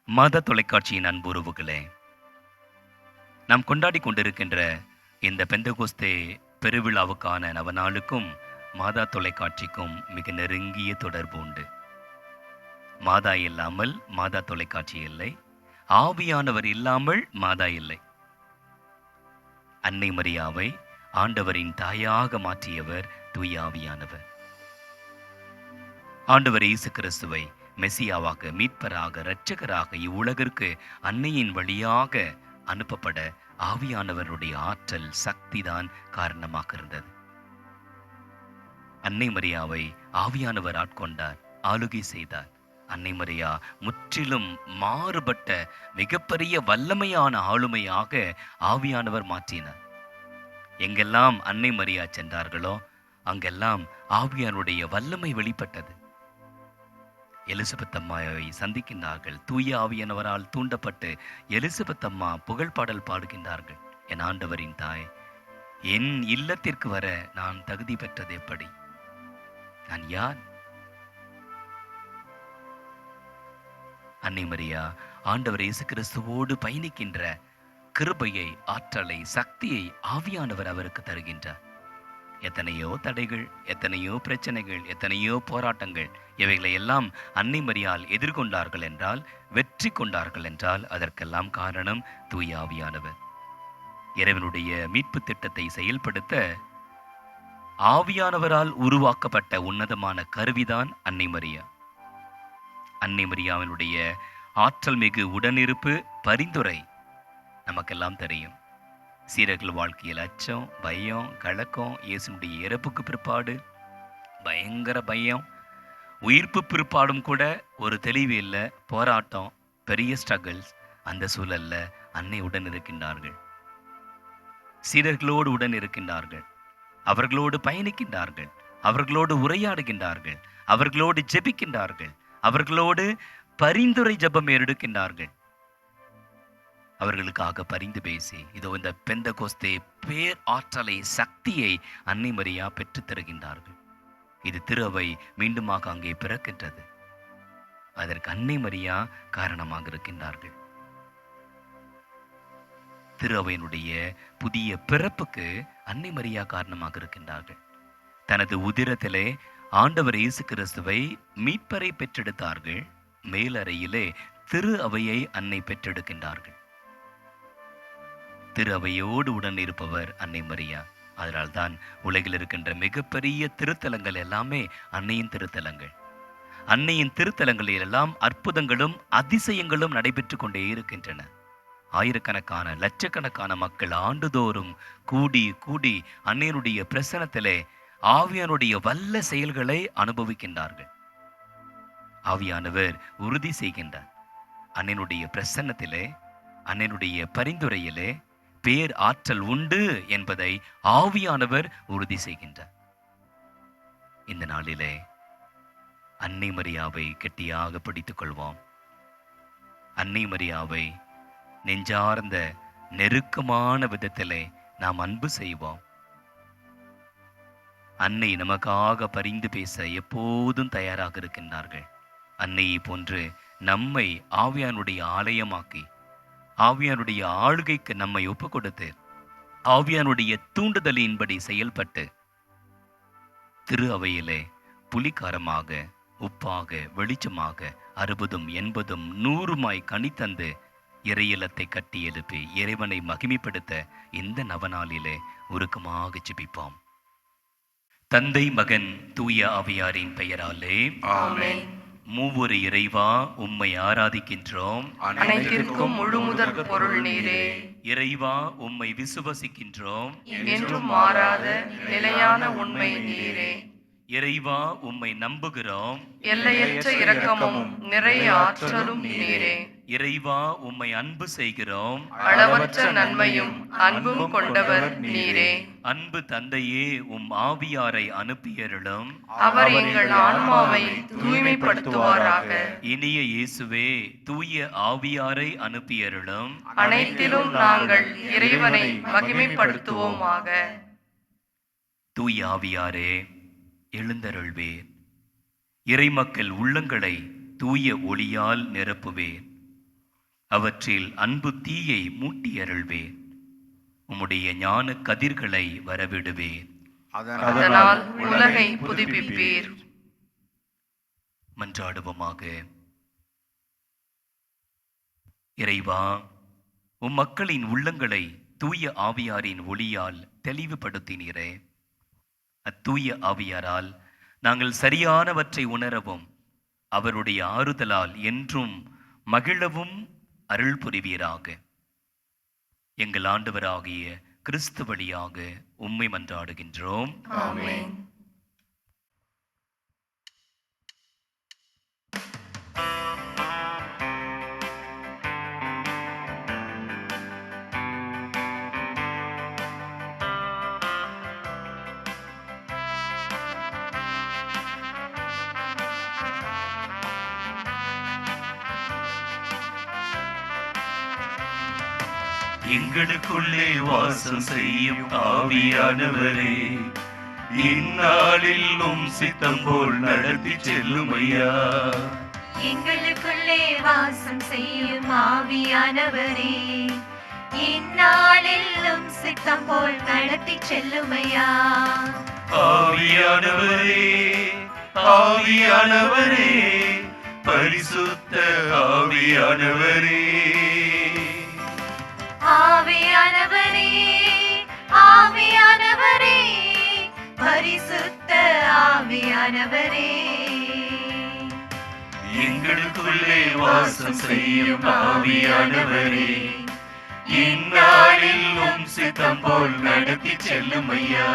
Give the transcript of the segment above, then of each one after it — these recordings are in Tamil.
மாதா தொலைக்காட்சியின் அன்பு உறவுகளே, நாம் கொண்டாடி கொண்டிருக்கின்ற இந்த பெந்தகோஸ்தே பெருவிழாவுக்கான நவநாளுக்கும் மாதா தொலைக்காட்சிக்கும் மிக நெருங்கிய தொடர்பு உண்டு. மாதா இல்லாமல் மாதா தொலைக்காட்சி இல்லை. ஆவியானவர் இல்லாமல் மாதா இல்லை. அன்னை மரியாவை ஆண்டவரின் தாயாக மாற்றியவர் தூய ஆவியானவர். ஆண்டவர் இயேசு கிறிஸ்துவை மெசியாவாக, மீட்பராக, இரட்சகராக இவ்வுலகிற்கு அன்னையின் வழியாக அனுப்பப்பட ஆவியானவருடைய ஆற்றல், சக்திதான் காரணமாக இருந்தது. அன்னை மரியாவை ஆவியானவர் ஆட்கொண்டார், ஆளுகை செய்தார். அன்னை மரியா முற்றிலும் மாறுபட்ட மிகப்பெரிய வல்லமையான ஆளுமையாக ஆவியானவர் மாற்றினார். எங்கெல்லாம் அன்னை மரியா சென்றார்களோ அங்கெல்லாம் ஆவியானுடைய வல்லமை வெளிப்பட்டது. எலிசபெத் அம்மாவை சந்திக்கின்றார்கள். தூய ஆவியானவரால் தூண்டப்பட்டு எலிசபெத் அம்மா புகழ்பாடல் பாடுகின்றார்கள். என் ஆண்டவரின் தாய், என் இல்லத்திற்கு வர நான் தகுதி பெற்றது எப்படி? நான் யார்? அன்னை மரியா ஆண்டவர் இயேசு கிறிஸ்துவோடு பயணிக்கின்ற கிருபையை, ஆற்றலை, சக்தியை ஆவியானவர் அவருக்கு தருகின்றார். எத்தனையோ தடைகள், எத்தனையோ பிரச்சனைகள், எத்தனையோ போராட்டங்கள், இவைகளை எல்லாம் அன்னை மரியாள் எதிர்கொண்டார்கள் என்றால், வெற்றி கொண்டார்கள் என்றால், அதற்கெல்லாம் காரணம் தூய ஆவியானவர். இறைவனுடைய மீட்பு திட்டத்தை செயல்படுத்த ஆவியானவரால் உருவாக்கப்பட்ட உன்னதமான கருவிதான் அன்னை மரியா. அன்னை மரியாவினுடைய ஆற்றல் மிகு உடனிருப்பு, பரிந்துரை நமக்கெல்லாம் தெரியும். சீரர்கள் வாழ்க்கையில் அச்சம், பயம், கலக்கம், இயேசுனுடைய இறப்புக்கு பிற்பாடு பயங்கர பயம், உயிர்ப்பு பிற்பாடும் கூட ஒரு தெளிவு இல்லை, போராட்டம், பெரிய ஸ்ட்ரகிள்ஸ். அந்த சூழல்ல அன்னை உடன் இருக்கின்றார்கள். சீரர்களோடு உடன் இருக்கின்றார்கள். அவர்களோடு பயணிக்கின்றார்கள். அவர்களோடு உரையாடுகின்றார்கள். அவர்களோடு ஜெபிக்கின்றார்கள். அவர்களோடு பரிந்துரை ஜெபம் எடுக்கின்றார்கள். அவர்களுக்காக பரிந்து பேசி, இதோ இந்த பெந்தகோஸ்தே பேர் ஆற்றலை, சக்தியை அன்னை மரியா பெற்றுத் தருகின்றார்கள். இது திருவை மீண்டுமாக அங்கே பிறக்கின்றது. அதற்கு அன்னை மரியா காரணமாக இருக்கின்றார்கள். திருவையினுடைய புதிய பிறப்புக்கு அன்னை மரியா காரணமாக இருக்கின்றார்கள். தனது உதிரத்திலே ஆண்டவர் இயேசு கிறிஸ்துவை மீட்பரை பெற்றெடுத்தார்கள். மேலறையிலே திரு அவையை அன்னை பெற்றெடுக்கின்றார்கள். திரு அவையோடு உடன் இருப்பவர் அன்னை மரியா. அதனால்தான் உலகில் இருக்கின்ற மிகப்பெரிய திருத்தலங்கள் எல்லாமே அன்னையின் திருத்தலங்கள். அன்னையின் திருத்தலங்களில் எல்லாம் அற்புதங்களும் அதிசயங்களும் நடைபெற்று கொண்டே இருக்கின்றன. ஆயிரக்கணக்கான, லட்சக்கணக்கான மக்கள் ஆண்டுதோறும் கூடி கூடி அன்னையினுடைய பிரசனத்திலே ஆவியானுடைய வல்ல செயல்களை அனுபவிக்கின்றார்கள். ஆவியானவர் உறுதி செய்கின்றார். அன்னையினுடைய பிரசன்னத்திலே, அன்னையினுடைய பரிந்துரையிலே பேர் ஆற்றல் உண்டு என்பதை ஆவியானவர் உறுதி செய்கின்றார். இந்த நாளிலே அன்னை மரியாவை கெட்டியாக பிடித்துக் கொள்வோம். அன்னை மரியாவை நெஞ்சார்ந்த நெருக்கமான விதத்திலே நாம் அன்பு செய்வோம். அன்னை நமக்காக பரிந்து பேச எப்போதும் தயாராக இருக்கின்றார்கள். அன்னையை போன்று நம்மை ஆவியானுடைய ஆலயமாக்கி, ஆவியானுடைய ஆளுகைக்கு நம்மை ஒப்பு கொடுத்து, ஆவியானுடைய தூண்டுதலின்படி செயல்பட்டு, திரு அவையிலே புலிகாரமாக, உப்பாக, வெளிச்சமாக 60, 80, 100 கனித்தந்து இறையிலத்தை கட்டி எழுப்பி இறைவனை மகிமைப்படுத்த இந்த நவநாளிலே உருக்கமாக ஜெபிப்போம். தந்தை, மகன், தூய ஆவியாரின் பெயராலே ஆமென். மூவொரு இறைவா, உம்மை ஆராதிக்கின்றோம். அனைத்திற்கும் முழுமுதற் பொருள் நீரே. இறைவா, உம்மை விசுவசிக்கின்றோம். என்றும் மாறாத நிலையான உண்மை நீரே. இறைவா, உம்மை நம்புகிறோம். எல்லையற்ற இரக்கமும் நிறைய ஆற்றலும் நீரே. இறைவா, உம்மை அன்பு செய்கிறோம். அளவற்ற நன்மையும் அன்பும் கொண்டவர் நீரே. அன்பு தந்தையே, உம் ஆவியாரை அனுப்பியருளும். அவர் எங்கள் ஆன்மாவை தூய்மைப்படுத்துவாராக. இனிய இயேசுவே, தூய ஆவியாரை அனுப்பியருளும். அனைத்திலும் நாங்கள் இறைவனை மகிமைப்படுத்துவோமாக. தூய ஆவியாரே, எழுந்தருள்வேன். இறைமக்கள் உள்ளங்களை தூய ஒளியால் நிரப்புவேன். அவற்றில் அன்பு தீயை மூட்டி அருள்வேன். உம்முடைய ஞான கதிர்களை வரவிடுவேன். அதனால் உலகை புதுப்பிப்பீர். மன்றாடுவோமாக. இறைவா, உம் மக்களின் உள்ளங்களை தூய ஆவியாரின் ஒளியால் தெளிவுபடுத்தினீரே. அத்தூய ஆவியாரால் நாங்கள் சரியானவற்றை உணரவும் அவருடைய ஆறுதலால் என்றும் மகிழவும் அருள் புரிவீராக. எங்கள் ஆண்டவராகிய கிறிஸ்து வழியாக உம்மை மன்றாடுகின்றோம். ஆமென். எங்களுக்குள்ளே வாசம் செய்யும் ஆவியானவரே, இந்நாளில் உம் சித்தம் போல் நடத்தி செல்லும் ஐயா. எங்களுக்குள்ளே வாசம் செய்யும் ஆவியானவரே, இந்நாளிலும் சித்தம் போல் நடத்தி செல்லுமையா. ஆவியானவரே, ஆவியானவரே, பரிசுத்த ஆவியானவரே, ஆவியானவரே, ஆவியானவரே, பரிசுத்த ஆவியானவரே, எங்களுக்குள்ளே வாசம் செய்யும் ஆவியானவரே, இந்நாளில் உம் சித்தம் போல் நடத்தி செல்லும் ஐயா.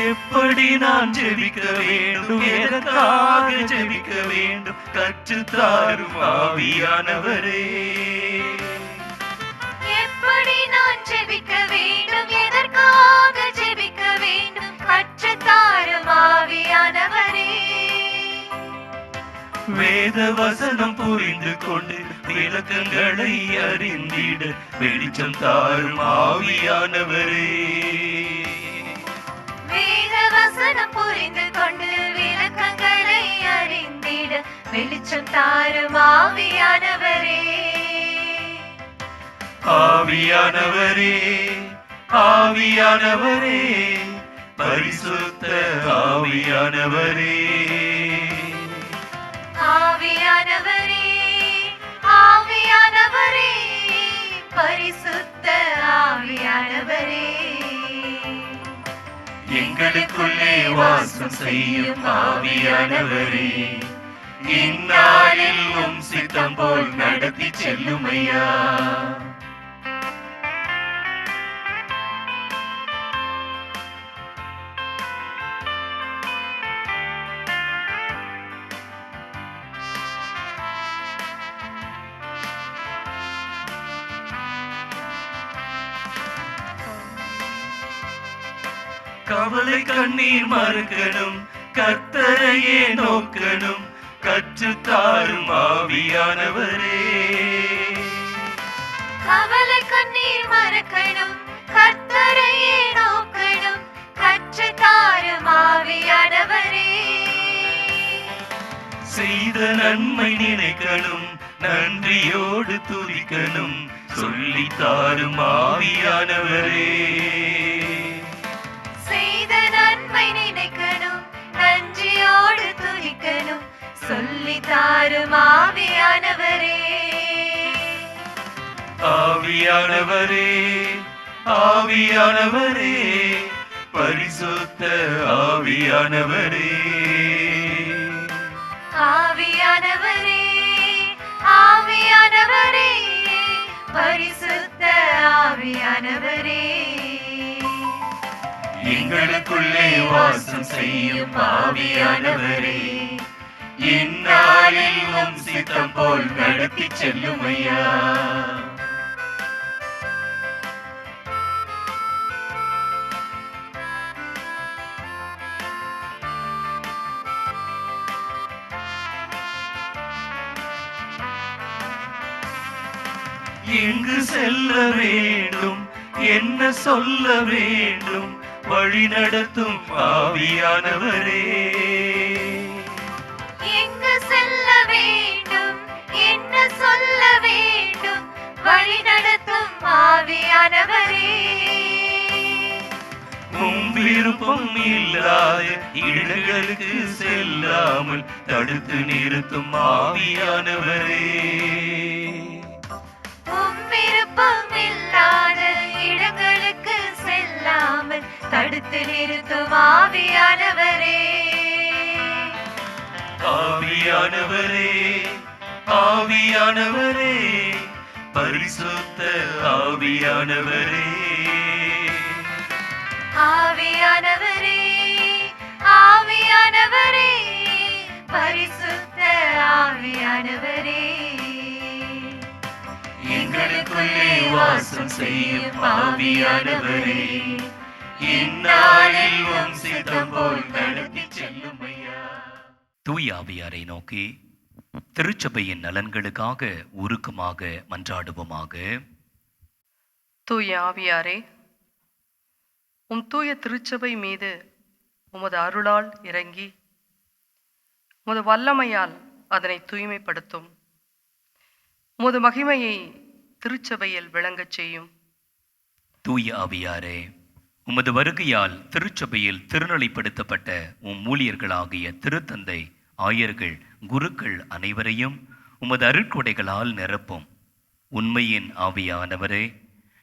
எப்படி நான் ஜெபிக்க வேண்டும், எதற்காக ஜெபிக்க வேண்டும், கற்றுத்தாரும் ஆவியானவரே. எப்படி நான் ஜெபிக்க வேண்டும், எதற்காக ஜெபிக்க வேண்டும், கற்றுத்தாரும் ஆவியானவரே. வேத வசனம் புரிந்து கொண்டு விளக்கங்களை அறிந்திட வெளிச்சம் தாரும் ஆவியானவரே. வேத வசனம் புரிந்து கொண்டு விளக்கங்களை அறிந்திட வெளிச்சம் தாரும் ஆவியானவரே. ஆவியானவரே, ஆவியானவரே, பரிசுத்த ஆவியானவரே, ஆவியானவரே, ஆவியானவரே, பரிசுத்த ஆவியானவரே, எங்களுக்குள்ளே வாசம் செய்யும் ஆவியானவரே, இந்நாளில் உம் சித்தம் போல் நடத்தி செல்லும் ஐயா. கவலை கண்ணீர் மறுக்கணும், கர்த்தரையே நோக்கணும், கற்றுத்தாரும் ஆவியானவரே. கவலை கண்ணீர் மறக்கணும், கர்த்தரையே நோக்கணும், கற்றுத்தாரும் ஆவியானவரே. செய்த நன்மை நினைக்கணும், நன்றியோடு துதிக்கணும், சொல்லி தாரும் ஆவியானவரே. செய்த நன்மை நினைக்கணும், நன்றியோடு துதிக்கணும், சொல்லி தாரும் ஆவியானவரே. ஆவியானவரே, ஆவியானவரே, பரிசுத்த ஆவியானவரே, ஆவியானவரே, ஆவியானவரே, பரிசுத்த ஆவியானவரே, எங்களுக்குள்ளே வாசம் செய்யும் ஆவியானவரே, இந்நாளில் உம் சித்தம் போல் நடத்தி செல்லும் ஐயா. எங்கு செல்ல வேண்டும், என்ன சொல்ல வேண்டும், வழி நடத்தும் ஆவியானவரே. எங்கு செல்ல வேண்டும், என்ன சொல்ல வேண்டும், வழி நடத்தும் ஆவியானவரே. உம் விருப்பம் இல்லாத இடங்களுக்கு செல்லாமல் தடுத்து நிறுத்தும் ஆவியானவரே. உம் விருப்பம் இல்லாத இடங்களுக்கு செல்லாமல் தடுத்து நிறுத்தும் ஆவியானவரே. ஆவியானவரே, ஆவியானவரே, பரிசுத்த ஆவியானவரே. ஆவியானவரே, ஆவியானவரே, பரிசுத்த ஆவியானவரே. எங்களுக்குள்ளே வாசம் செய்யும் ஆவியானவரே, இந்நாளில் உம் சித்தம் போல் நடத்தி செல்லும் ஐயா. தூய ஆவியாரை நோக்கி திருச்சபையின் நலன்களுக்காக உருக்கமாக மன்றாடுவோமாக. தூய ஆவியாரே, உம் தூய திருச்சபை மீது உமது அருளால் இறங்கி உமது வல்லமையால் அதனை தூய்மைப்படுத்தும். உமது மகிமையை திருச்சபையில் விளங்கச் செய்யும். தூய ஆவியாரே, உமது வருகையால் திருச்சபையில் திருநிலைப்படுத்தப்பட்ட உம் ஊழியர்களாகிய திருத்தந்தை, ஆயர்கள், குருக்கள் அனைவரையும் உமது அருட்கொடைகளால் நிரப்பும். உண்மையின் ஆவியானவரே,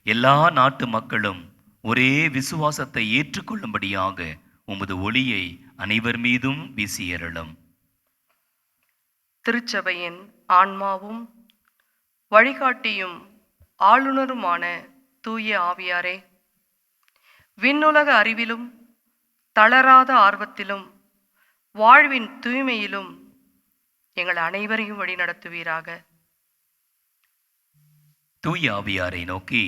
எல்லா நாட்டு மக்களும் ஒரே விசுவாசத்தை ஏற்றுக்கொள்ளும்படியாக உமது ஒளியை அனைவர் மீதும் வீசியருளும். திருச்சபையின் ஆன்மாவும் வழிகாட்டியும் ஆளுநருமான தூய ஆவியாரே, விண்ணுலக அறிவிலும் தளராத ஆர்வத்திலும் வாழ்வின் தூய்மையிலும் எங்கள் அனைவரையும் வழிநடத்துவீராக. தூய ஆவியாரை நோக்கி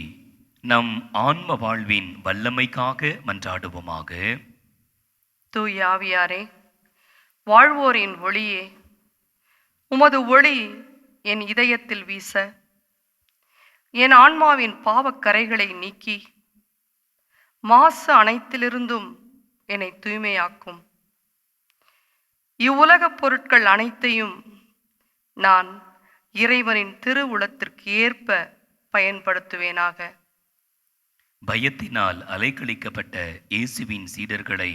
நம் ஆன்ம வாழ்வின் வல்லமைக்காக மன்றாடுவோமாக. தூய ஆவியாரே, வாழ்வோரின் ஒளியே, உமது ஒளி என் இதயத்தில் வீச என் ஆன்மாவின் பாவக்கரைகளை நீக்கி மாசு அனைத்திலிருந்தும் என்னை தூய்மையாக்கும். இவ்வுலகப் பொருட்கள் அனைத்தையும் நான் இறைவனின் திருவுளத்திற்கு ஏற்ப பயன்படுத்துவேனாக. பயத்தினால் அலைக்கழிக்கப்பட்ட இயேசுவின் சீடர்களை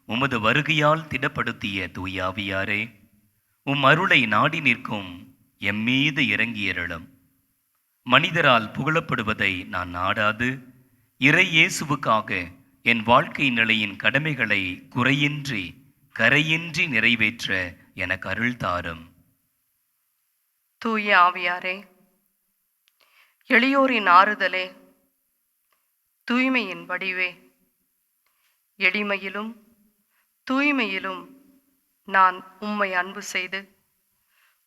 உமது வருகையால் திடப்படுத்திய தூய ஆவியாரே, உம் அருளை நாடி நிற்கும் எம்மீது இறங்கியருளும். மனிதரால் புகழப்படுவதை நான் நாடாது, இறை இயேசுவுக்காக என் வாழ்க்கை நிலையின் கடமைகளை குறையின்றி கரையின்றி நிறைவேற்ற எனக்கு அருள் தாரும். தூய ஆவியாரே, எளியோரின் ஆறுதலே, தூய்மையின் வடிவே, எளிமையிலும் தூய்மையிலும் நான் உம்மை அன்பு செய்து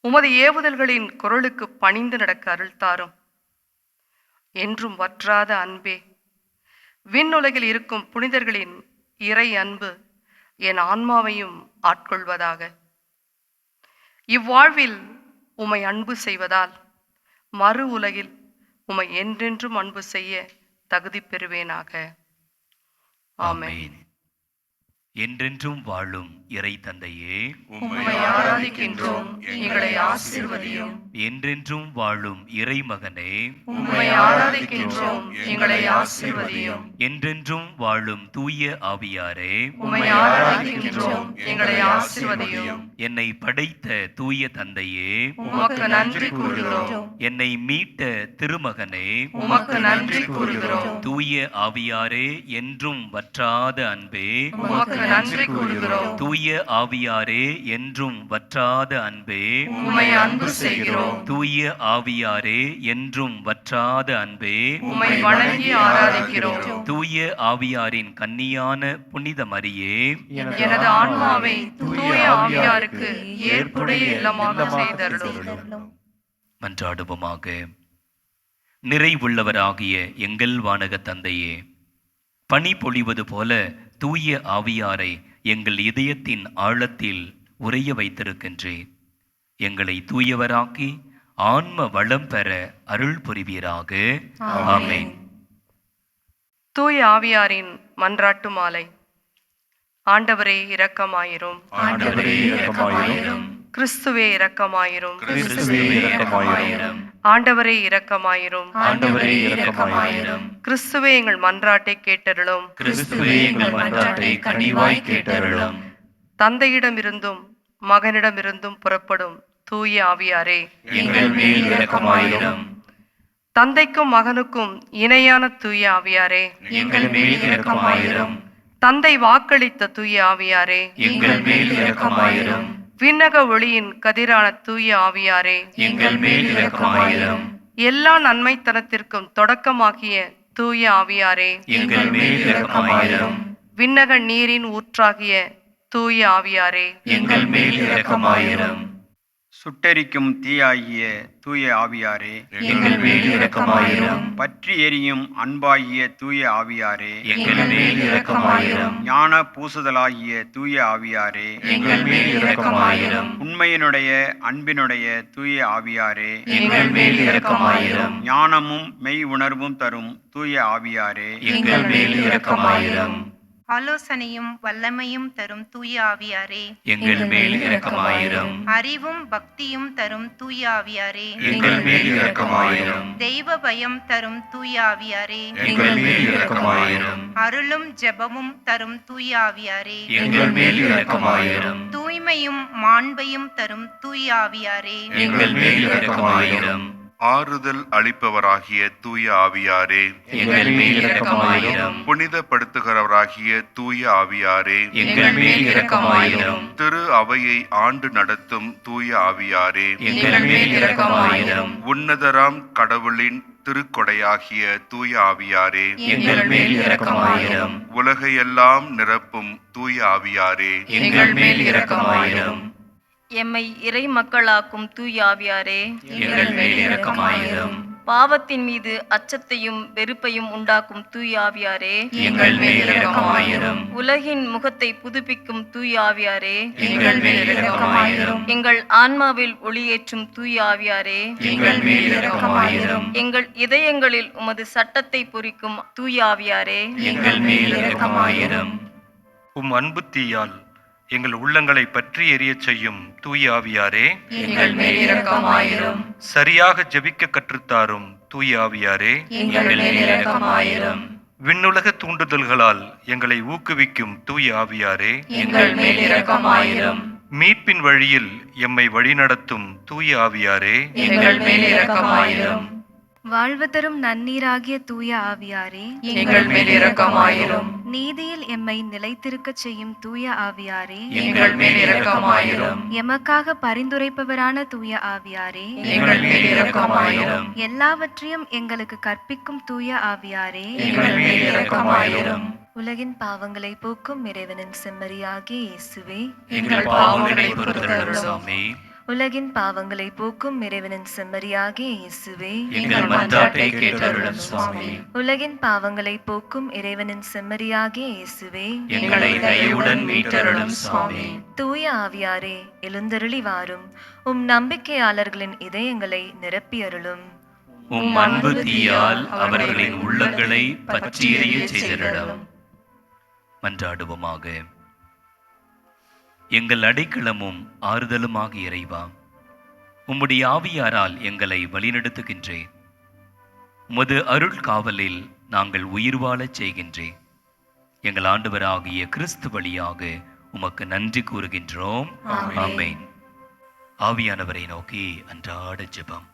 உமது ஏவுதல்களின் குரலுக்கு பணிந்து நடக்க அருள் தாரும். என்றும் வற்றாத அன்பே, விண்ணுலகில் இருக்கும் புனிதர்களின் இறை அன்பு என் ஆன்மாவையும் ஆட்கொள்வதாக. இவ்வாழ்வில் உம்மை அன்பு செய்வதால் மறு உலகில் உம்மை என்றென்றும் அன்பு செய்ய தகுதி பெறுவேனாக. ஆமென். என்றென்றும் வாழும் இறை தந்தையே, உம்மை ஆராதிக்கின்றோம், எங்களை ஆசீர்வதியும். என்றென்றும் வாழும் இறை மகனே, உம்மை ஆராதிக்கின்றோம், எங்களை ஆசீர்வதியும். என்றென்றும் வாழும் தூய ஆவியாரே, உம்மை ஆராதிக்கின்றோம், எங்களை ஆசீர்வதியும். என்னை படைத்த தூய தந்தையே, உமக்கு நன்றி கூறுகிறோம். என்னை மீட்ட திருமகனே, உமக்கு நன்றி கூறுகிறோம். தூய ஆவியாரே, என்றும் வற்றாத அன்பே, உமக்கு நன்றி கூறுகிறோம். தூய ஆவியாரே, என்றும் வற்றாத அன்பே, உம்மை அன்பு செய்கிறோம். தூய ஆவியாரே, என்றும் வற்றாத அன்பே, உம்மை வணங்கி ஆராதிக்கிறோம். தூய ஆவியாரின் கன்னியான புனித மரியே, எனது ஆன்மாவை தூய ஆவியாருக்கு ஏற்புடைய இல்லமாக செய்தருளும். மன்றாடுவோமாக. நிறைவுள்ளவராகிய எங்கள் வானக தந்தையே, பனி பொழிவது போல தூய ஆவியாரை எங்கள் இதயத்தின் ஆழத்தில் உறைய வைத்திருக்கின்றேன். எங்களை தூயவராக்கி ஆன்ம வளம் பெற அருள் புரிவீராக. ஆமென். தூய ஆவியாரின் மன்றாட்டு மாலை. ஆண்டவரே இரக்கமாயிரும். ஆண்டவரே இரக்கமாயிரும். கிறிஸ்துவே இரக்கமாயிரும். கிறிஸ்துவே இரக்கமாயிரும். ஆண்டவரே இரக்கமாயிரும். ஆண்டவரே இரக்கமாயிரும். கிறிஸ்துவே எங்கள் மன்றாட்டை கேட்டருளும். கிறிஸ்துவே எங்கள் மன்றாட்டை கனிவாய் கேட்டருளும். தந்தையிடமிருந்தும் மகனிடமிருந்தும் புறப்படும் தூய ஆவியாரே, எங்கள் மேல் இரக்கமாயிரும். தந்தைக்கும் மகனுக்கும் இணையான தூய ஆவியாரே, எங்கள் மேல் இரக்கமாயிரும். தந்தை வாக்களித்த தூய ஆவியாரே, எங்கள் மேல் இரக்கமாயிரும். விண்ணக ஒளியின் கதிரான தூய ஆவியாரே, எங்கள் மேல் இரக்கமாயிரும். எல்லா நன்மைத்தனத்திற்கும் தொடக்கமாகிய தூய ஆவியாரே, எங்கள் மேல் இரக்கமாயிரும். விண்ணக நீரின் ஊற்றாகிய தூய ஆவியாரே, எங்கள் மேல் இரக்கமாயிரும். சுட்டெரிக்கும் தீயாகிய தூய ஆவியாரே, எங்கள் மேல் இரக்கமாயிரும். பற்றி எரியும் அன்பாகிய தூய ஆவியாரே, எங்கள் மேல் இரக்கமாயிரும். ஞான பூசுதலாகிய தூய ஆவியாரே, எங்கள் மேல் இரக்கமாயிரும். உண்மையினுடைய அன்பினுடைய தூய ஆவியாரே, எங்கள் மேல் இரக்கமாயிரும். ஞானமும் மெய் உணர்வும் தரும் தூய ஆவியாரே, எங்கள் மேல் இரக்கமாயிரும். ஆலோசனையும் வல்லமையும் தரும் தூய ஆவியாரே, எங்கள் மேல் இரக்கமாயிரும். அறிவும் பக்தியும் தரும் தூய ஆவியாரே, எங்கள் மேல் இரக்கமாயிரும். தெய்வ பயம் தரும் தூய ஆவியாரே, எங்கள் மேல் இரக்கமாயிரும். அருளும் ஜெபமும் தரும் தூய ஆவியாரே, எங்கள் மேல் இரக்கமாயிரும். தூய்மையும் மாண்பையும் தரும் தூய ஆவியாரே, எங்கள் மேல் இரக்கமாயிரும். ஆறுதல் அளிப்பவராகிய தூய ஆவியாரே, எங்கள் மேல் இரக்கமாயிரும். புனிதப்படுத்துகிறவராகிய தூய ஆவியாரே, எங்கள் மேல் இரக்கமாயிரும். திரு அவையை ஆண்டு நடத்தும் தூய ஆவியாரே, எங்கள் மேல் இரக்கமாயிரும். உன்னதராம் கடவுளின் திருக்கொடையாகிய தூய ஆவியாரே, எங்கள் மேல் இரக்கமாயிரும். உலகையெல்லாம் நிரப்பும் தூய ஆவியாரே, எங்கள் மேல் இரக்கமாயிரும். எம்மை இறை மக்களாக்கும் தூய ஆவியாரே, எங்கள் மேல் இரக்கமாயிரும். பாவத்தின் மீது அச்சத்தையும் வெறுப்பையும் உண்டாக்கும் தூய ஆவியாரே, எங்கள் மேல் இரக்கமாயிரும். உலகின் முகத்தை புதுப்பிக்கும் தூய ஆவியாரே, எங்கள் மேல் இரக்கமாயிரும். எங்கள் ஆன்மாவில் ஒளியேற்றும் தூய ஆவியாரே, எங்கள் மேல் இரக்கமாயிரும். எங்கள் இதயங்களில் உமது சட்டத்தை பொறிக்கும் தூய ஆவியாரே, எங்கள் மேல் இரக்கமாயிரும். உம் அன்பு தீயால் எங்கள் உள்ளங்களை பற்றி எரியச் செய்யும் தூய ஆவியாரே, எங்கள் மேல் இரக்கமாயிரும். சரியாக ஜெபிக்க கற்றுத்தாரும் தூய ஆவியாரே, எங்கள் மேல் இரக்கமாயிரும். விண்ணுலக தூண்டுதல்களால் எங்களை ஊக்குவிக்கும் தூய ஆவியாரே, எங்கள் மேல் இரக்கமாயிரும். மீட்பின் வழியில் எம்மை வழிநடத்தும் தூய ஆவியாரே, எங்கள் மேல் இரக்கமாயிரும். வாழ்வு தரும் நன்னீராகிய தூய ஆவியாரே, எங்கள் மேல் இரக்கமாயிரும். நீதியில் எம்மை நிலைத்திருக்கச் செய்யும் தூய ஆவியாரே, எங்கள் மேல் இரக்கமாயிரும். எமக்காக பரிந்துரைப்பவரான தூய ஆவியாரே, எங்கள் மேல் இரக்கமாயிரும். எல்லாவற்றையும் எங்களுக்கு கற்பிக்கும் தூய ஆவியாரே, எங்கள் மேல் இரக்கமாயிரும். உலகின் பாவங்களை போக்கும் இறைவனின் செம்மறியாகிய இயேசுவே, எங்கள் பாவங்களை பொறுத்தருளும் சுவாமி. உலகின் பாவங்களை போக்கும் இறைவனின் செம்மறியாகிய இயேசுவே, எங்கள் மன்றாட்டை கேட்டருளும் சுவாமி. உலகின் பாவங்களை போக்கும் இறைவனின் செம்மறியாகிய இயேசுவே, எங்களை தயவுடன் மீட்டருளும் சுவாமி. தூய ஆவியாரே, எழுந்தருளி வாரும். உம் நம்பிக்கையாளர்களின் இதயங்களை நிரப்பியருளும். உம் அன்பு தீயால் அவர்களின் உள்ளங்களை பற்றி எரியச் செய்திடலும். மன்றாடுவோமாக. எங்கள் அடைக்கலமும் ஆறுதலுமாக இறைவா, உம்முடைய ஆவியாரால் எங்களை வழிநடத்துகின்றேன். உமது அருள் காவலில் நாங்கள் உயிர் வாழச் செய்கின்றேன். எங்கள் ஆண்டவராகிய கிறிஸ்து வழியாக உமக்கு நன்றி கூறுகின்றோம். ஆமென். ஆவியானவரை நோக்கி அன்றாட ஜெபம்.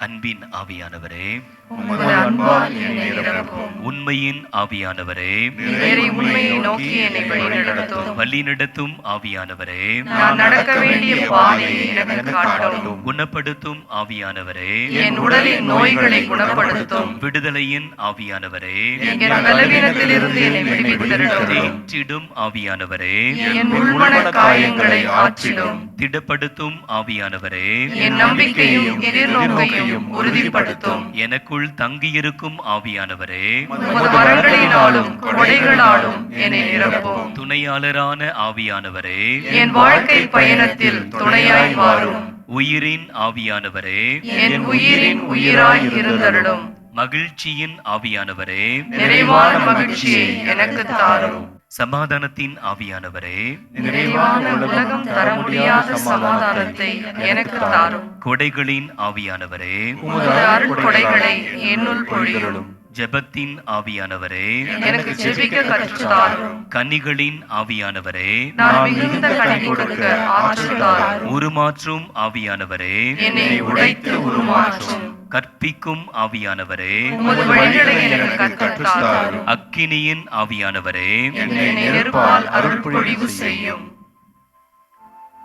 அன்பின் ஆவியானவரே, உமது அன்பால் என்னை நிரப்பும். உண்மையின் ஆவியானவரே, நேரே உண்மையை நோக்கி என்னை வழிநடத்தும். வழிநடத்தும் ஆவியானவரே, நான் நடக்க வேண்டிய பாதையை எனக்கு காட்டும். குணப்படுத்தும் ஆவியானவரே, என் உடலின் நோய்களை குணப்படுத்தும். விடுதலையின் ஆவியானவரே, என் பலவீனத்திலிருந்து என்னை விடுவித்தருளும். தேற்றிடும் ஆவியானவரே, என் உள்மன காயங்களை ஆற்றிடும். திடப்படுத்தும் ஆவியானவரே, என் நம்பிக்கையும் எதிர்நோக்கையும் உறுதிப்படுத்தும். எனக்குள் தங்கியிருக்கும் ஆவியானவரே, உமது வரங்களினாலும் கொடைகளாலும் என்னை நிரப்பும். துணையாளரான ஆவியானவரே, என் வாழ்க்கை பயணத்தில் துணையாய் வாரும். உயிரின் ஆவியானவரே, என் உயிரின் உயிராய் இருந்தருளும். மகிழ்ச்சியின் ஆவியானவரே, நிறைவான மகிழ்ச்சியை எனக்கு தாரும். சமாதானத்தின் ஆவியானவரே, நிறைவான உலகம் தர முடியாத சமாதானத்தை எனக்கு தாரும். கொடைகளின் ஆவியானவரே, உமது அருட்கொடைகளை என்னுள் பொழியலும். ஜெபத்தின் ஆவியானவரே, எனக்கு ஜெபிக்க கற்றுத் தாரும். கன்னிகளின் ஆவியானவரே, நான் மிகுந்த கனி கொடுக்க ஆற்றல் தாரும். உருமாற்றும் ஆவியானவரே, என்னை உடைத்து உருமாற்றும். கற்பிக்கும் ஆவியானவரே, உமது வழிகளை எனக்கு கற்றுத் தாரும். அக்கினியின் ஆவியானவரே, என்னை நெருப்பால் அருள் பொழிவு செய்யும்.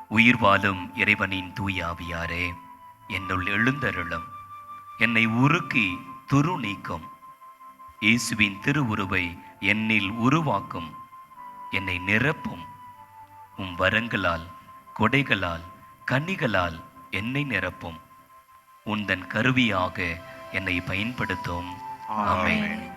உயிர் வாழும் இறைவனின் தூய ஆவியாரே, என்னுள் எழுந்தருளும். என்னை உருக்கி துரு நீக்கும். இயேசுவின் திருவுருவை என்னில் உருவாக்கும். என்னை நிரப்பும். உம் வரங்களால், கொடைகளால், கன்னிகளால் என்னை நிரப்பும். உந்தன் கருவியாக என்னை பயன்படுத்தும். ஆமென்.